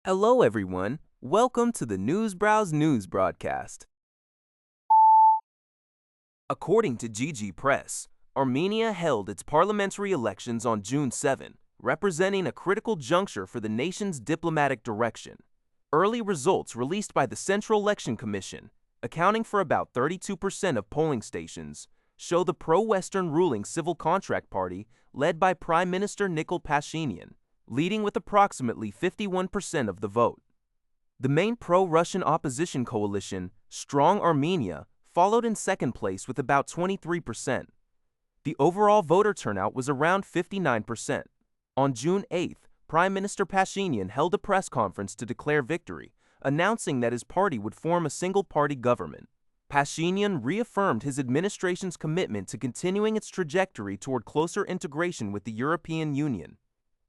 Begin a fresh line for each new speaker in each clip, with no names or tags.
Hello, everyone. Welcome to the Newsbrowse News broadcast. According to GG Press, Armenia held its parliamentary elections on June 7, representing a critical juncture for the nation's diplomatic direction. Early results released by the Central Election Commission, accounting for about 32% of polling stations, show the pro-Western ruling Civil Contract Party, led by Prime Minister Nikol Pashinyan, leading with approximately 51% of the vote. The main pro-Russian opposition coalition, Strong Armenia, followed in second place with about 23%. The overall voter turnout was around 59%. On June 8th, Prime Minister Pashinyan held a press conference to declare victory, announcing that his party would form a single-party government. Pashinyan reaffirmed his administration's commitment to continuing its trajectory toward closer integration with the European Union.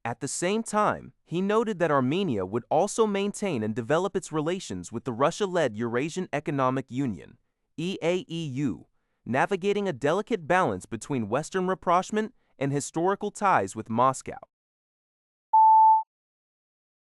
At the same time, he noted that Armenia would also maintain and develop its relations with the Russia-led Eurasian Economic Union, EAEU, navigating a delicate balance between Western rapprochement and historical ties with Moscow.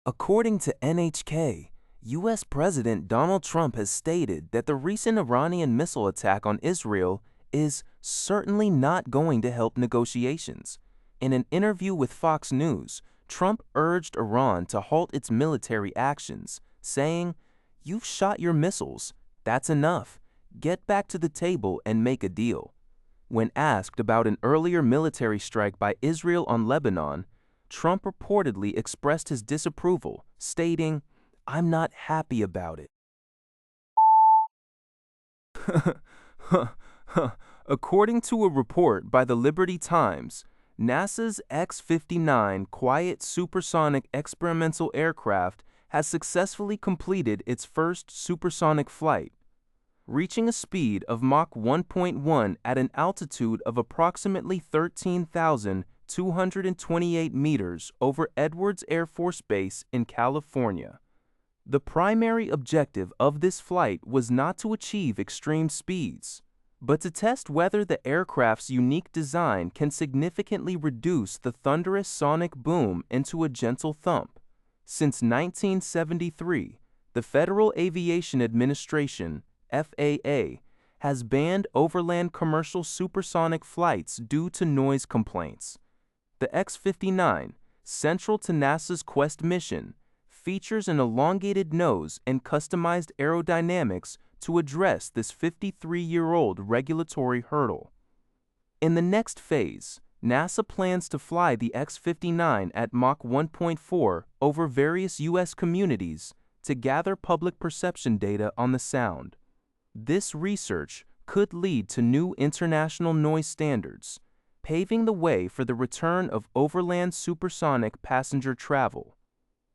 According to NHK, U.S. President Donald Trump has stated that the recent Iranian missile attack on Israel is certainly not going to help negotiations. In an interview with Fox News, Trump urged Iran to halt its military actions, saying, "You've shot your missiles. That's enough. Get back to the table and make a deal." When asked about an earlier military strike by Israel on Lebanon, Trump reportedly expressed his disapproval, stating, "I'm not happy about it." According to a report by the Liberty Times, NASA's X-59 quiet supersonic experimental aircraft has successfully completed its first supersonic flight, reaching a speed of Mach 1.1 at an altitude of approximately 13,228 meters over Edwards Air Force Base in California. The primary objective of this flight was not to achieve extreme speeds, but to test whether the aircraft's unique design can significantly reduce the thunderous sonic boom into a gentle thump. Since 1973, the Federal Aviation Administration, FAA, has banned overland commercial supersonic flights due to noise complaints. The X-59, central to NASA's Quest mission, features an elongated nose and customized aerodynamics to address this 53-year-old regulatory hurdle. In the next phase, NASA plans to fly the X-59 at Mach 1.4 over various U.S. communities to gather public perception data on the sound. This research could lead to new international noise standards, paving the way for the return of overland supersonic passenger travel.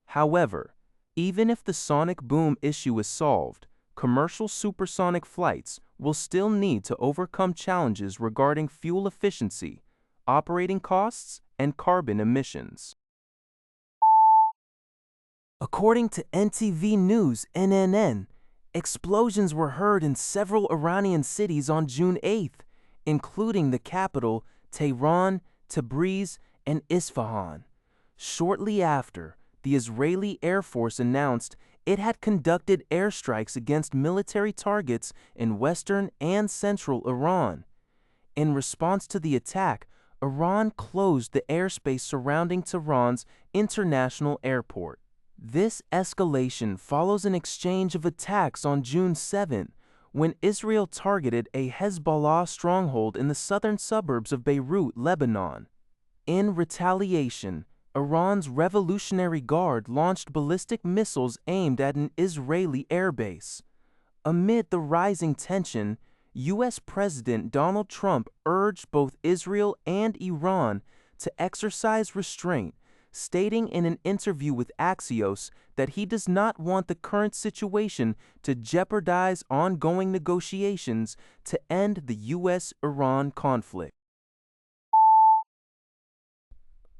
However, even if the sonic boom issue is solved, commercial supersonic flights will still need to overcome challenges regarding fuel efficiency, operating costs, and carbon emissions. According to NTV News (NNN), explosions were heard in several Iranian cities on June 8th, including the capital, Tehran, Tabriz, and Isfahan. Shortly after, the Israeli Air Force announced it had conducted airstrikes against military targets in western and central Iran. In response to the attack, Iran closed the airspace surrounding Tehran's international airport. This escalation follows an exchange of attacks on June 7, when Israel targeted a Hezbollah stronghold in the southern suburbs of Beirut, Lebanon. In retaliation, Iran's Revolutionary Guard launched ballistic missiles aimed at an Israeli airbase. Amid the rising tension, U.S. President Donald Trump urged both Israel and Iran to exercise restraint, stating in an interview with Axios that he does not want the current situation to jeopardize ongoing negotiations to end the U.S.-Iran conflict.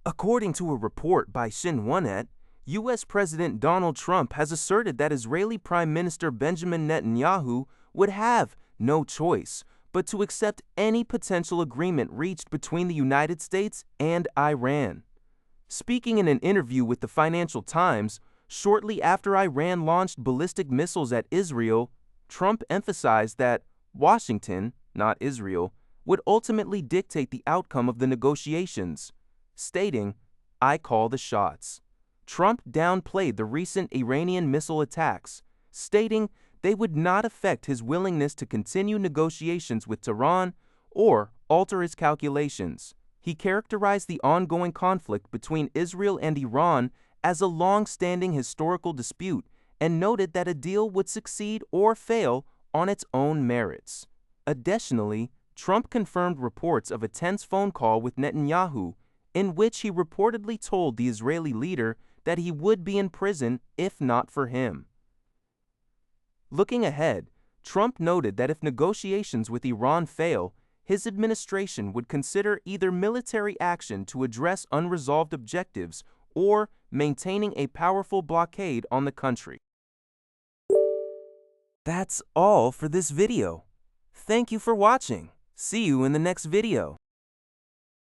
According to a report by Shinwanet, U.S. President Donald Trump has asserted that Israeli Prime Minister Benjamin Netanyahu would have no choice but to accept any potential agreement reached between the United States and Iran. Speaking in an interview with the Financial Times, Shortly after Iran launched ballistic missiles at Israel, Trump emphasized that Washington, not Israel, would ultimately dictate the outcome of the negotiations, stating, "I call the shots." Trump downplayed the recent Iranian missile attacks, stating they would not affect his willingness to continue negotiations with Tehran or alter his calculations. He characterized the ongoing conflict between Israel and Iran as a long-standing historical dispute and noted that a deal would succeed or fail on its own merits. Additionally, Trump confirmed reports of a tense phone call with Netanyahu, in which he reportedly told the Israeli leader that he would be in prison if not for him. Looking ahead, Trump noted that if negotiations with Iran fail, his administration would consider either military action to address unresolved objectives or maintaining a powerful blockade on the country. That's all for this video. Thank you for watching. See you in the next video.